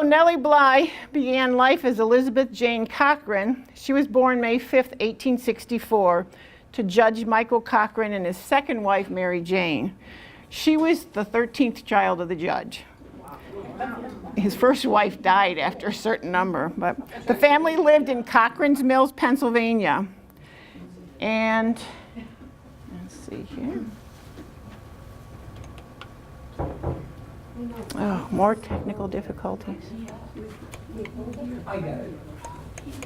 So Nellie Bly began life as Elizabeth Jane Cochran. She was born May 5th, 1864, to Judge Michael Cochran and his second wife, Mary Jane. She was the 13th child of the judge. His first wife died after a certain number, but the family lived in Cochran's Mills, Pennsylvania. And let's see here. Oh, more technical difficulties. I got it.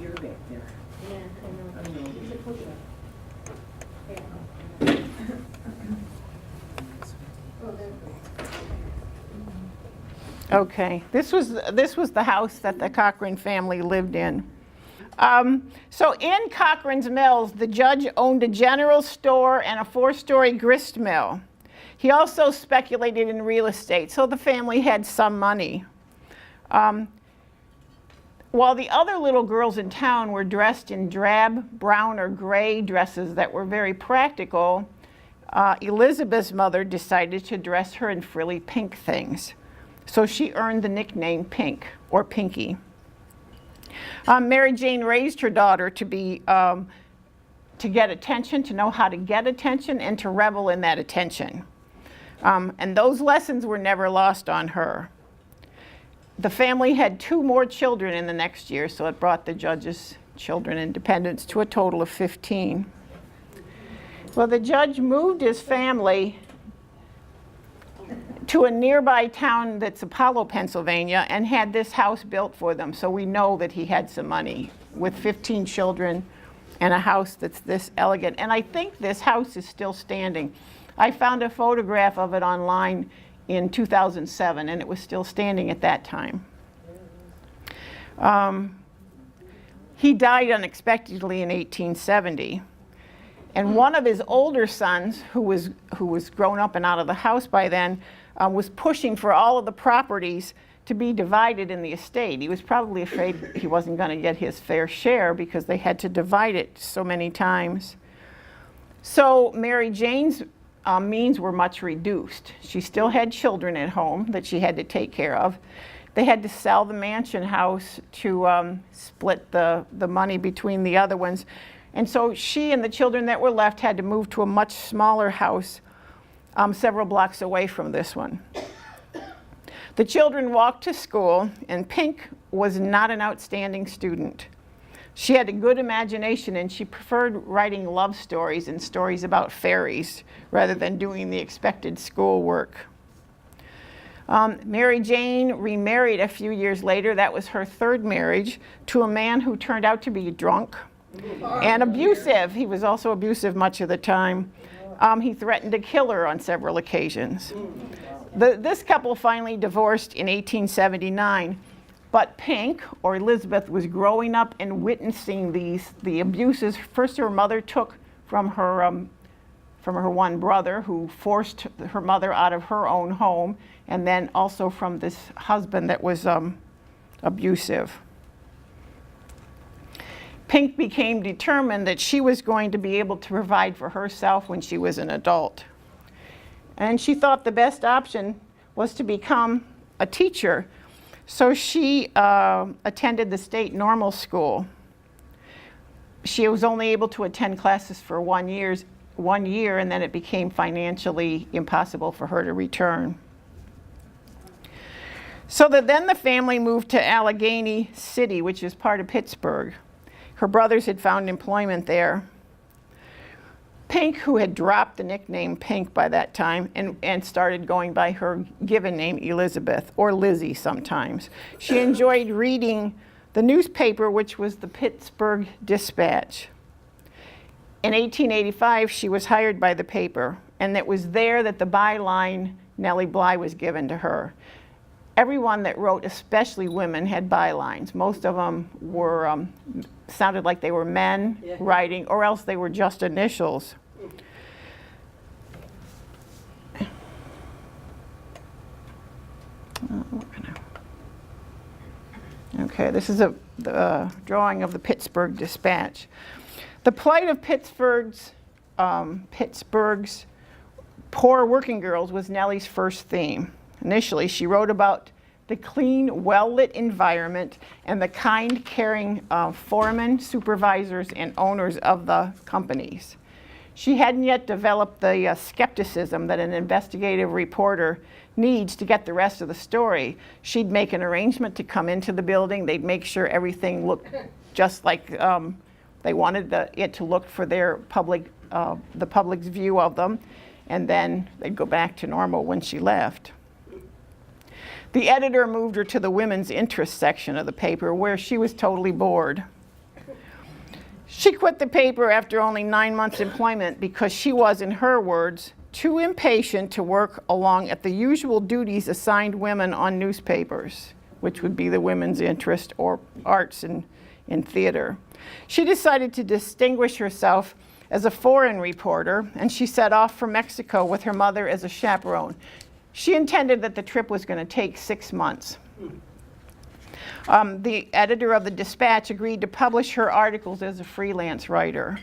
You're back there. Okay, this was the house that the Cochran family lived in. So in Cochran's Mills, the judge owned a general store and a 4-story grist mill. He also speculated in real estate, so the family had some money. While the other little girls in town were dressed in drab, brown, or gray dresses that were very practical, Elizabeth's mother decided to dress her in frilly pink things. So she earned the nickname Pink, or Pinky. Mary Jane raised her daughter to get attention, to know how to get attention, and to revel in that attention. And those lessons were never lost on her. The family had 2 more children in the next year, so it brought the judge's children and dependents to a total of 15. Well, the judge moved his family to a nearby town that's Apollo, Pennsylvania, and had this house built for them. So we know that he had some money with 15 children and a house that's this elegant. And I think this house is still standing. I found a photograph of it online in 2007, and it was still standing at that time. He died unexpectedly in 1870. And one of his older sons, who was grown up and out of the house by then, was pushing for all of the properties to be divided in the estate. He was probably afraid he wasn't going to get his fair share because they had to divide it so many times. So Mary Jane's means were much reduced. She still had children at home that she had to take care of. They had to sell the mansion house to split the money between the other ones. And so she and the children that were left had to move to a much smaller house several blocks away from this one. The children walked to school, and Pink was not an outstanding student. She had a good imagination, and she preferred writing love stories and stories about fairies rather than doing the expected schoolwork. Mary Jane remarried a few years later. That was her 3rd marriage, to a man who turned out to be drunk and abusive. He was also abusive much of the time. He threatened to kill her on several occasions. This couple finally divorced in 1879, but Pink, or Elizabeth, was growing up and witnessing the abuses. First, her mother took from her one brother, who forced her mother out of her own home, and then also from this husband that was abusive. Pink became determined that she was going to be able to provide for herself when she was an adult. And she thought the best option was to become a teacher. So she attended the state normal school. She was only able to attend classes for 1 year, and then it became financially impossible for her to return. So then the family moved to Allegheny City, which is part of Pittsburgh. Her brothers had found employment there. Pink, who had dropped the nickname Pink by that time and started going by her given name Elizabeth, or Lizzie sometimes. She enjoyed reading the newspaper, which was the Pittsburgh Dispatch. In 1885, she was hired by the paper, and it was there that the byline Nellie Bly was given to her. Everyone that wrote, especially women, had bylines. Most of them were sounded like they were men writing, or else they were just initials. Okay, this is the drawing of the Pittsburgh Dispatch. The plight of Pittsburgh's poor working girls was Nellie's first theme. Initially, she wrote about the clean, well-lit environment, and the kind, caring foremen, supervisors, and owners of the companies. She hadn't yet developed the skepticism that an investigative reporter needs to get the rest of the story. She'd make an arrangement to come into the building. They'd make sure everything looked just like they wanted it to look for their the public's view of them, and then they'd go back to normal when she left. The editor moved her to the women's interest section of the paper, where she was totally bored. She quit the paper after only 9 months' employment because she was, in her words, too impatient to work along at the usual duties assigned women on newspapers, which would be the women's interest or arts and theater. She decided to distinguish herself as a foreign reporter, and she set off for Mexico with her mother as a chaperone. She intended that the trip was going to take 6 months. The editor of the Dispatch agreed to publish her articles as a freelance writer.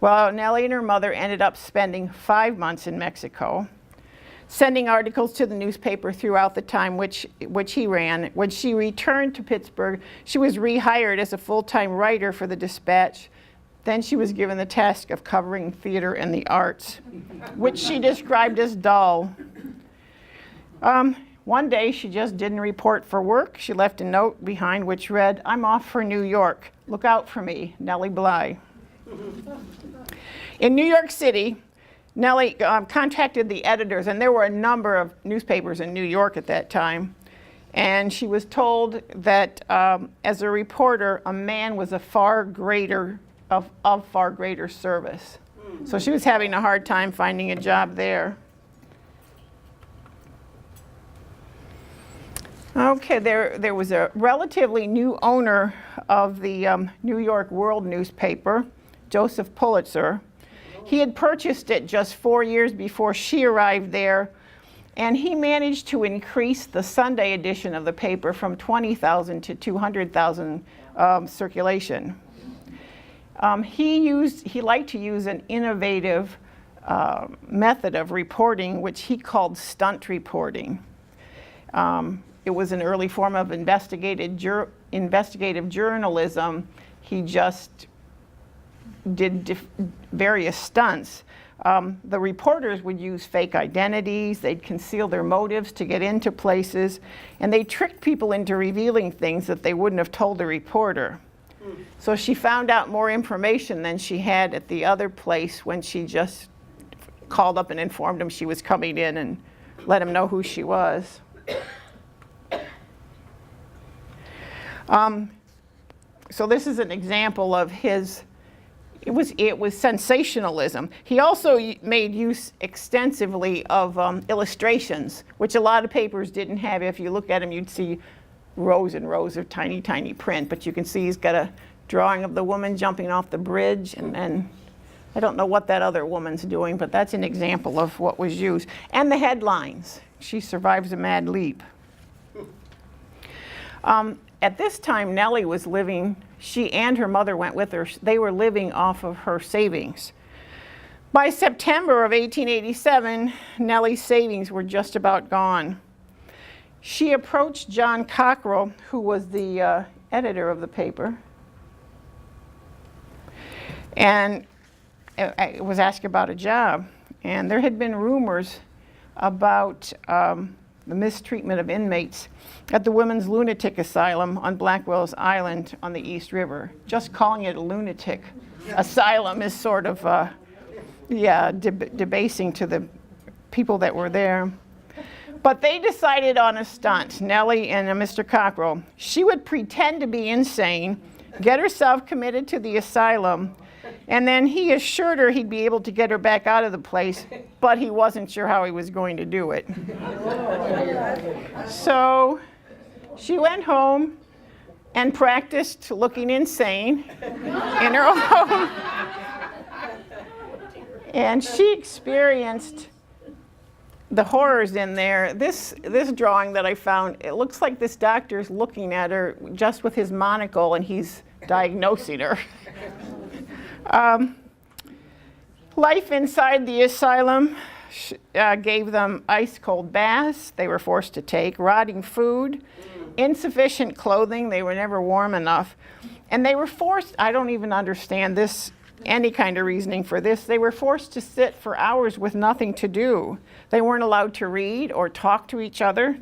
Well, Nellie and her mother ended up spending 5 months in Mexico, sending articles to the newspaper throughout the time which he ran. When she returned to Pittsburgh, she was rehired as a full-time writer for the Dispatch. Then she was given the task of covering theater and the arts, which she described as dull. One day, she just didn't report for work. She left a note behind which read, "I'm off for New York. Look out for me, Nellie Bly." In New York City, Nellie contacted the editors, and there were a number of newspapers in New York at that time, and she was told that as a reporter, a man was of far greater service. So she was having a hard time finding a job there. Okay, there was a relatively new owner of the New York World newspaper, Joseph Pulitzer. He had purchased it just 4 years before she arrived there, and he managed to increase the Sunday edition of the paper from 20,000 to 200,000 circulation. He liked to use an innovative method of reporting, which he called stunt reporting. It was an early form of investigative journalism. He just did various stunts. The reporters would use fake identities. They'd conceal their motives to get into places, and they tricked people into revealing things that they wouldn't have told the reporter. So she found out more information than she had at the other place when she just called up and informed him she was coming in and let him know who she was. So this is an example of his, it was sensationalism. He also made use extensively of illustrations, which a lot of papers didn't have. If you look at them, you'd see rows and rows of tiny, tiny print, but you can see he's got a drawing of the woman jumping off the bridge, and then I don't know what that other woman's doing, but that's an example of what was used. And the headlines, "She survives a mad leap." At this time, Nellie was living, she and her mother went with her, they were living off of her savings. By September of 1887, Nellie's savings were just about gone. She approached John Cockrell, who was the editor of the paper, and was asked about a job. And there had been rumors about the mistreatment of inmates at the Women's Lunatic Asylum on Blackwell's Island on the East River. Just calling it a lunatic asylum is sort of, debasing to the people that were there. But they decided on a stunt, Nellie and Mr. Cockrell. She would pretend to be insane, get herself committed to the asylum, and then he assured her he'd be able to get her back out of the place, but he wasn't sure how he was going to do it. So she went home and practiced looking insane in her home. And she experienced the horrors in there. This drawing that I found, it looks like this doctor's looking at her just with his monocle, and he's diagnosing her. Life inside the asylum gave them ice-cold baths they were forced to take, rotting food, insufficient clothing, they were never warm enough. And they were forced, I don't even understand this, any kind of reasoning for this, they were forced to sit for hours with nothing to do. They weren't allowed to read or talk to each other.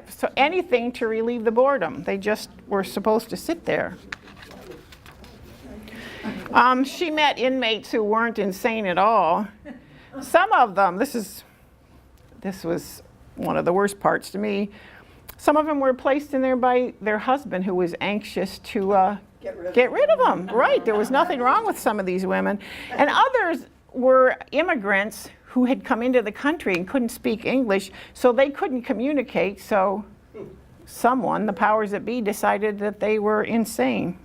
So anything to relieve the boredom. They just were supposed to sit there. She met inmates who weren't insane at all. Some of them, this was one of the worst parts to me, some of them were placed in there by their husband who was anxious to get rid of them. Right, there was nothing wrong with some of these women. And others were immigrants who had come into the country and couldn't speak English, so they couldn't communicate, so someone, the powers that be, decided that they were insane.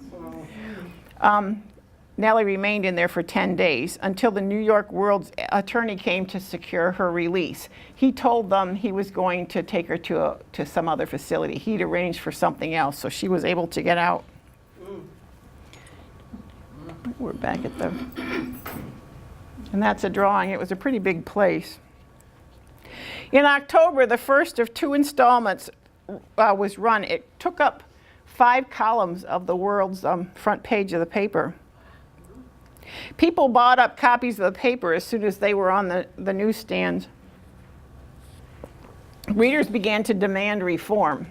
Nellie remained in there for 10 days until the New York World's attorney came to secure her release. He told them he was going to take her to some other facility. He'd arranged for something else, so she was able to get out. We're back at the, and that's a drawing. It was a pretty big place. In October, the first of 2 installments was run. It took up 5 columns of the World's front page of the paper. People bought up copies of the paper as soon as they were on the newsstands. Readers began to demand reform.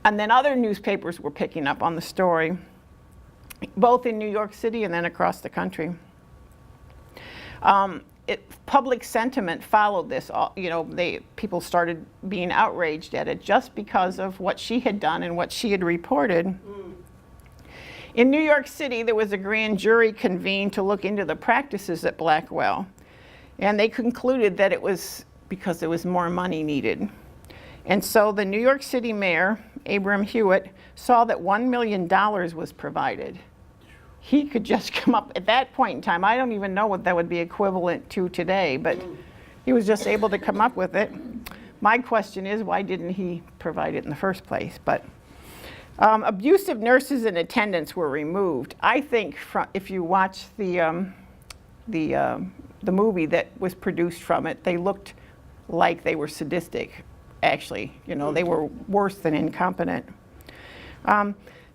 And then other newspapers were picking up on the story, both in New York City and then across the country. Public sentiment followed this. People started being outraged at it just because of what she had done and what she had reported. In New York City, there was a grand jury convened to look into the practices at Blackwell. And they concluded that it was because there was more money needed. And so the New York City mayor, Abram Hewitt, saw that $1 million was provided. He could just come up at that point in time. I don't even know what that would be equivalent to today, but he was just able to come up with it. My question is, why didn't he provide it in the first place? But abusive nurses and attendants were removed. I think if you watch the movie that was produced from it, they looked like they were sadistic, actually. They were worse than incompetent.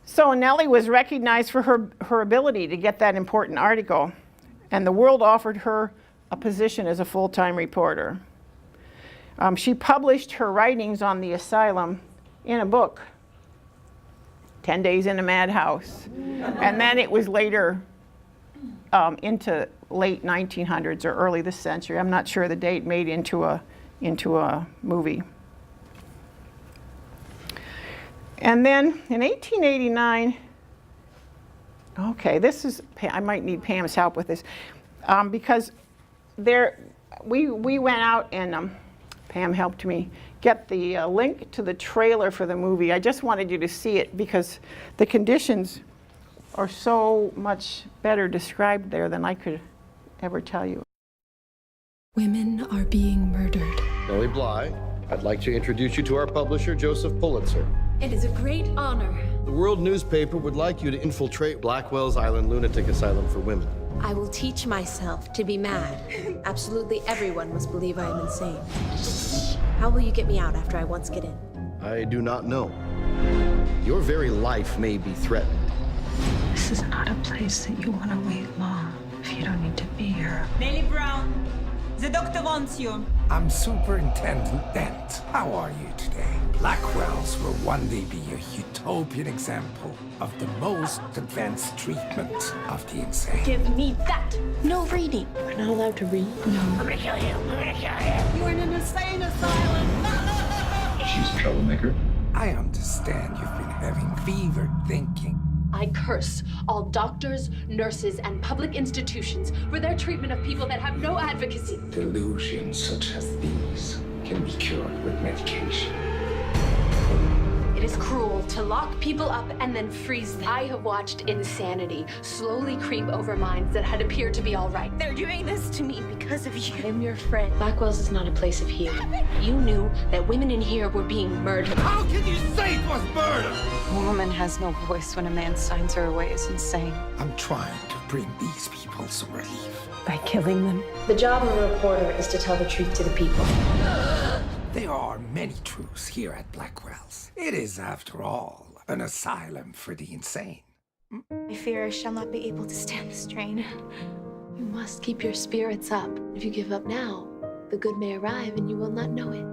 So Nellie was recognized for her ability to get that important article, and the World offered her a position as a full-time reporter. She published her writings on the asylum in a book, 10 Days in a Madhouse. And then it was later into late 1900s or early this century, I'm not sure the date, made into a movie. And then in 1889, okay, this is, I might need Pam's help with this, because we went out and Pam helped me get the link to the trailer for the movie. I just wanted you to see it because the conditions are so much better described there than I could ever tell you. Women are being murdered. Nellie Bly, I'd like to introduce you to our publisher, Joseph Pulitzer. It is a great honor. The World newspaper would like you to infiltrate Blackwell's Island Lunatic Asylum for Women. I will teach myself to be mad. Absolutely everyone must believe I am insane. How will you get me out after I once get in? I do not know. Your very life may be threatened. This is not a place that you want to wait long if you don't need to be here. Nellie Brown, the doctor wants you. I'm Superintendent Dent. How are you today? Blackwells will one day be a utopian example of the most advanced treatment of the insane. Give me that! No reading. We're not allowed to read? I'm gonna kill you. I'm gonna kill you. You're in an insane asylum. She's a troublemaker. I understand you've been having fevered thinking. I curse all doctors, nurses, and public institutions for their treatment of people that have no advocacy. Delusions such as these can be cured with medication. It It is cruel to lock people up and then freeze them. I have watched insanity slowly creep over minds that had appeared to be all right. They're doing this to me because of you. I am your friend. Blackwell's is not a place of healing. You knew that women in here were being murdered. How can you say it was murder? A woman has no voice when a man signs her away is insane. I'm trying to bring these people some relief. By killing them. The job of a reporter is to tell the truth to the people. There are many truths here at Blackwell's. It is, after all, an asylum for the insane. I fear I shall not be able to stand the strain. You must keep your spirits up. If you give up now, the good may arrive and you will not know it.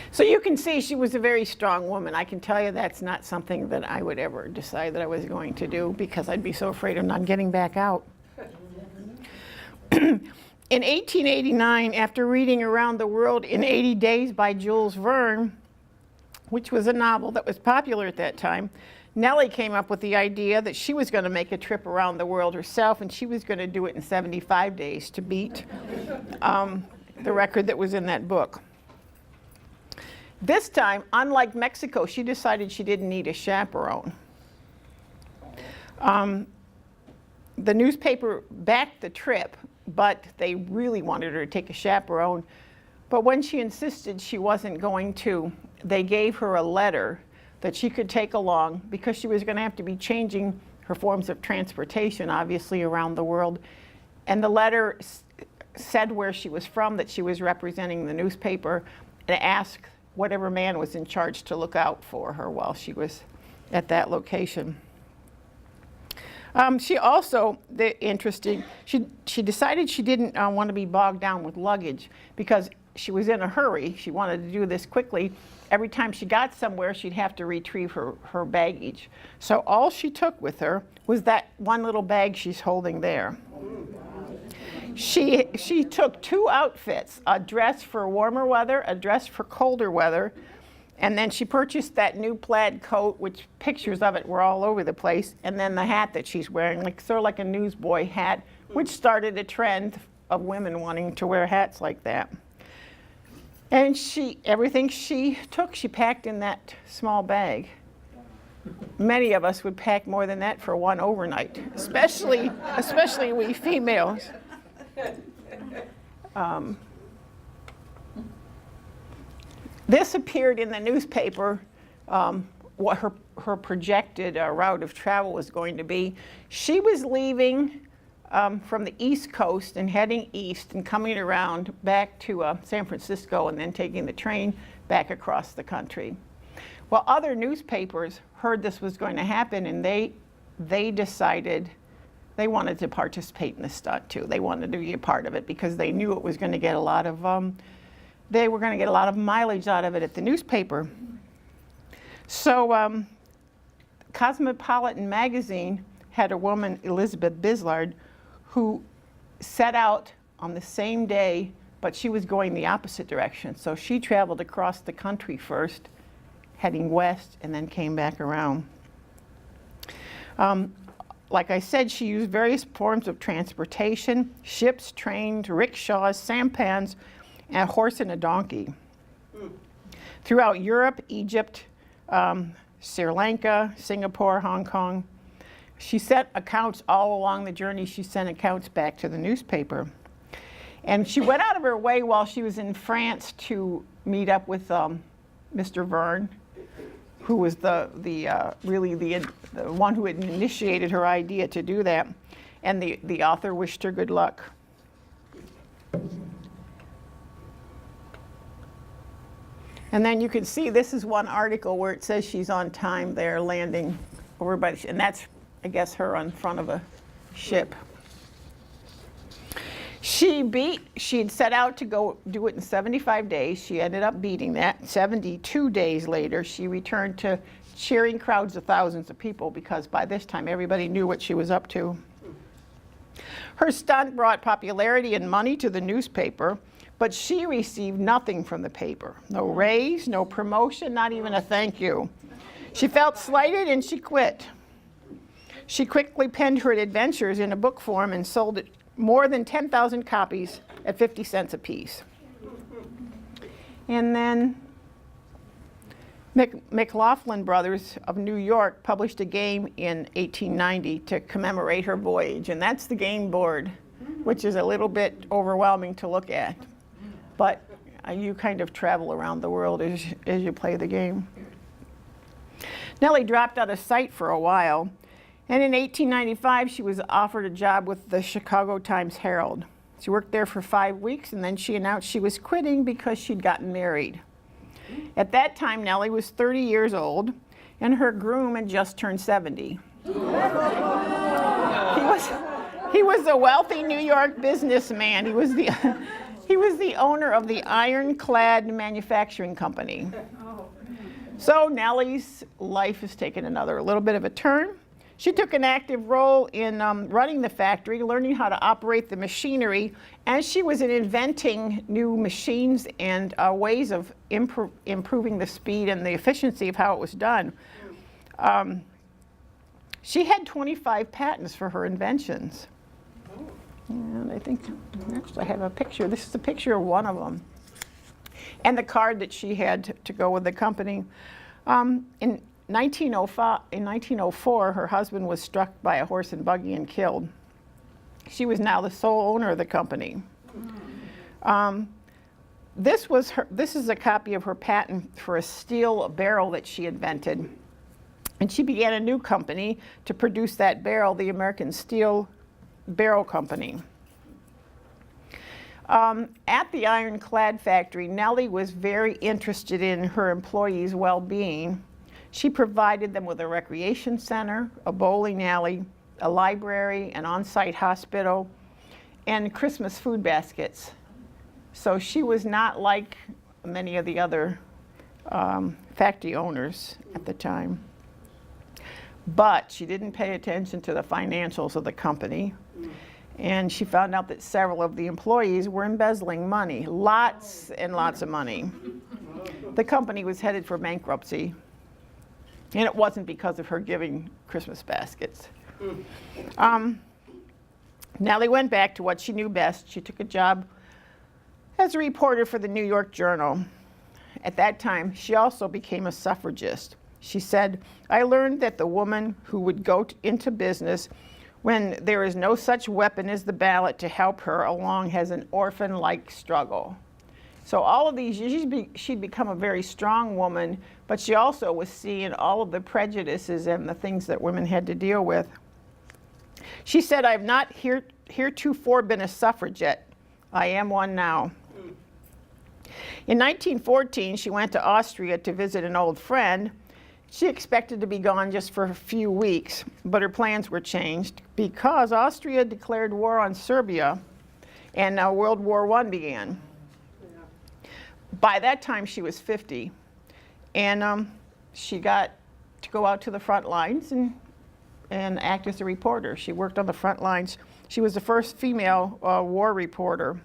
So you can see she was a very strong woman. I can tell you that's not something that I would ever decide that I was going to do because I'd be so afraid of not getting back out. In 1889, after reading Around the World in 80 Days by Jules Verne, which was a novel that was popular at that time, Nellie came up with the idea that she was going to make a trip around the world herself, and she was going to do it in 75 days to beat the record that was in that book. This time, unlike Mexico, she decided she didn't need a chaperone. The newspaper backed the trip, but they really wanted her to take a chaperone. But when she insisted she wasn't going to, they gave her a letter that she could take along because she was going to have to be changing her forms of transportation, obviously, around the world. And the letter said where she was from, that she was representing the newspaper, and asked whatever man was in charge to look out for her while she was at that location. She also, she decided she didn't want to be bogged down with luggage because she was in a hurry. She wanted to do this quickly. Every time she got somewhere, she'd have to retrieve her baggage. So all she took with her was that one little bag she's holding there. She took 2 outfits, a dress for warmer weather, a dress for colder weather, and then she purchased that new plaid coat, which pictures of it were all over the place, and then the hat that she's wearing, sort of like a newsboy hat, which started a trend of women wanting to wear hats like that. And everything she took, she packed in that small bag. Many of us would pack more than that for one overnight, especially we females. This appeared in the newspaper, what her projected route of travel was going to be. She was leaving from the East Coast and heading east and coming around back to San Francisco and then taking the train back across the country. Well, other newspapers heard this was going to happen, and they decided they wanted to participate in the stunt too. They wanted to be a part of it because they knew it was going to get a lot of they were going to get a lot of mileage out of it at the newspaper. So Cosmopolitan magazine had a woman, Elizabeth Bisland, who set out on the same day, but she was going the opposite direction. So she traveled across the country first, heading west, and then came back around. Like I said, she used various forms of transportation: ships, trains, rickshaws, sampans, and a horse and a donkey. Throughout Europe, Egypt, Sri Lanka, Singapore, Hong Kong. She sent accounts all along the journey. She sent accounts back to the newspaper. And she went out of her way while she was in France to meet up with Mr. Verne, who was really the one who had initiated her idea to do that. And the author wished her good luck. And then you can see this is one article where it says she's on time there landing over by, and that's, I guess, her on front of a ship. She'd set out to go do it in 75 days. She ended up beating that. 72 days later, she returned to cheering crowds of thousands of people because by this time everybody knew what she was up to. Her stunt brought popularity and money to the newspaper, but she received nothing from the paper. No raise, no promotion, not even a thank you. She felt slighted and she quit. She quickly penned her adventures in a book form and sold it more than 10,000 copies at 50 cents a piece. And then McLaughlin Brothers of New York published a game in 1890 to commemorate her voyage, and that's the game board, which is a little bit overwhelming to look at. But you kind of travel around the world as you play the game. Nellie dropped out of sight for a while, and in 1895 she was offered a job with the Chicago Times-Herald. She worked there for 5 weeks, and then she announced she was quitting because she'd gotten married. At that time, Nellie was 30 years old, and her groom had just turned 70. He was a wealthy New York businessman. He was the owner of the Ironclad Manufacturing Company. So Nellie's life has taken a little bit of a turn. She took an active role in running the factory, learning how to operate the machinery, and she was inventing new machines and ways of improving the speed and the efficiency of how it was done. She had 25 patents for her inventions. And I think, actually I have a picture. This is a picture of one of them. And the card that she had to go with the company. In 1904, her husband was struck by a horse and buggy and killed. She was now the sole owner of the company. This is a copy of her patent for a steel barrel that she invented. And she began a new company to produce that barrel, the American Steel Barrel Company. At the Ironclad factory, Nellie was very interested in her employees' well-being. She provided them with a recreation center, a bowling alley, a library, an on-site hospital, and Christmas food baskets. So she was not like many of the other factory owners at the time. But she didn't pay attention to the financials of the company. And she found out that several of the employees were embezzling money, lots and lots of money. The company was headed for bankruptcy. And it wasn't because of her giving Christmas baskets. Nellie went back to what she knew best. She took a job as a reporter for the New York Journal. At that time, she also became a suffragist. She said, "I learned that the woman who would go into business when there is no such weapon as the ballot to help her along has an orphan-like struggle." So all of these, she'd become a very strong woman, but she also was seeing all of the prejudices and the things that women had to deal with. She said, "I've not heretofore been a suffragette. I am one now." In 1914, she went to Austria to visit an old friend. She expected to be gone just for a few weeks, but her plans were changed because Austria declared war on Serbia, and now World War I began. By that time, she was 50, and she got to go out to the front lines and act as a reporter. She worked on the front lines. She was the first female war reporter.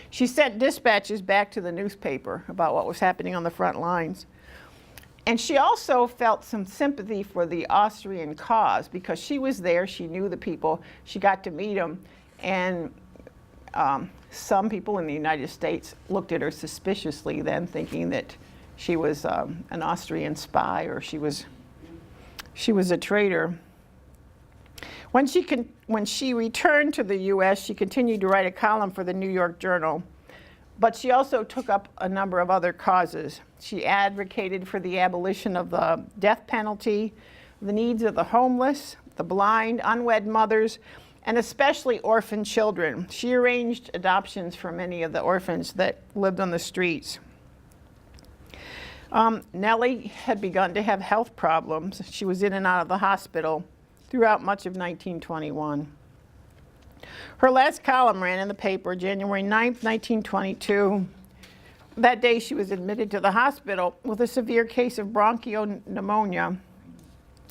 She sent dispatches back to the newspaper about what was happening on the front lines. And she also felt some sympathy for the Austrian cause because she was there, she knew the people, she got to meet them, and some people in the United States looked at her suspiciously then, thinking that she was an Austrian spy or she was a traitor. When she returned to the U.S., she continued to write a column for the New York Journal, but she also took up a number of other causes. She advocated for the abolition of the death penalty, the needs of the homeless, the blind, unwed mothers, and especially orphan children. She arranged adoptions for many of the orphans that lived on the streets. Nellie had begun to have health problems. She was in and out of the hospital throughout much of 1921. Her last column ran in the paper January 9th, 1922. That day she was admitted to the hospital with a severe case of bronchial pneumonia.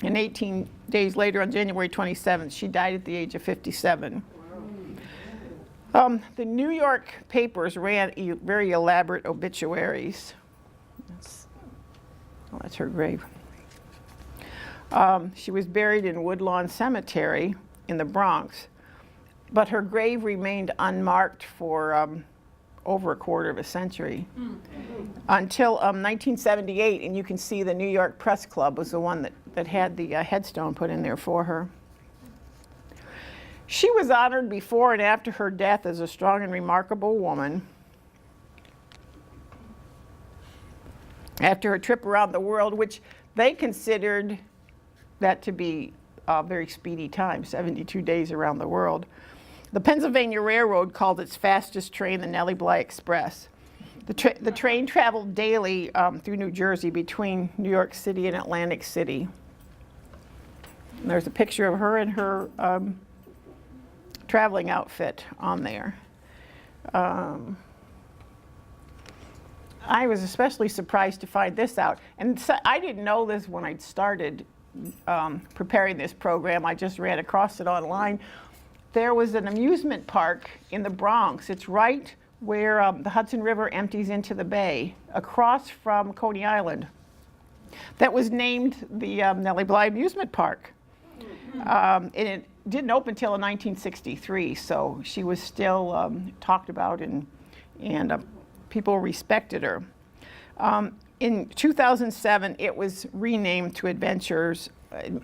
And 18 days later, on January 27th, she died at the age of 57. The New York papers ran very elaborate obituaries. That's her grave. She was buried in Woodlawn Cemetery in the Bronx, but her grave remained unmarked for over a quarter of a century until 1978, and you can see the New York Press Club was the one that had the headstone put in there for her. She was honored before and after her death as a strong and remarkable woman. After her trip around the world, which they considered that to be a very speedy time, 72 days around the world. The Pennsylvania Railroad called its fastest train the Nellie Bly Express. The train traveled daily through New Jersey between New York City and Atlantic City. And there's a picture of her in her traveling outfit on there. I was especially surprised to find this out. And so I didn't know this when I started preparing this program. I just ran across it online. There was an amusement park in the Bronx. It's right where the Hudson River empties into the bay, across from Coney Island. That was named the Nellie Bly Amusement Park. And it didn't open until 1963, so she was still talked about and people respected her. In 2007, it was renamed to Adventures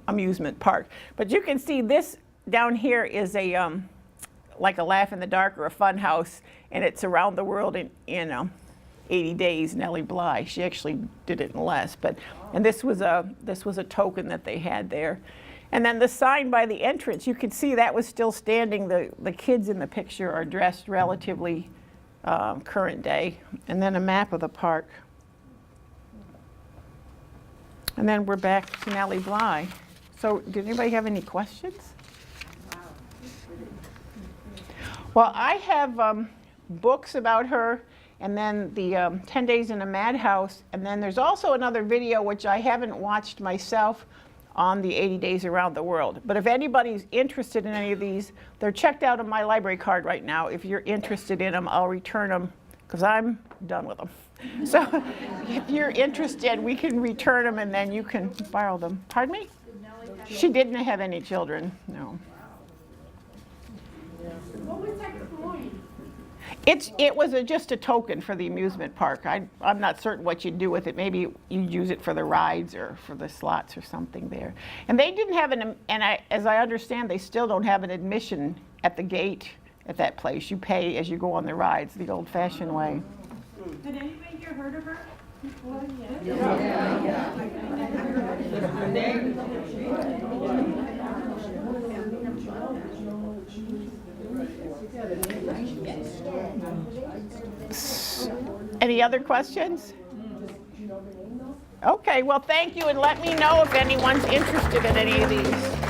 Amusement Park. But you can see this down here is a like a Laugh in the Dark or a fun house, and it's around the world in 80 days. Nellie Bly. She actually did it in less, and this was a token that they had there. And then the sign by the entrance, you can see that was still standing. The kids in the picture are dressed relatively current day. And then a map of the park. And then we're back to Nellie Bly. So did anybody have any questions? Well, I have books about her, and then the 10 Days in a Madhouse, and then there's also another video which I haven't watched myself on the 80 Days Around the World. But if anybody's interested in any of these, they're checked out on my library card right now. If you're interested in them, I'll return them because I'm done with them. So if you're interested, we can return them and then you can borrow them. Pardon me? She didn't have any children, no. What was that coin? It was just a token for the amusement park. I'm not certain what you'd do with it. Maybe you'd use it for the rides or for the slots or something there. And they didn't have as I understand, they still don't have an admission at the gate at that place. You pay as you go on the rides, the old-fashioned way. Had anybody here heard of her? Any other questions? Okay, well, thank you, and let me know if anyone's interested in any of these.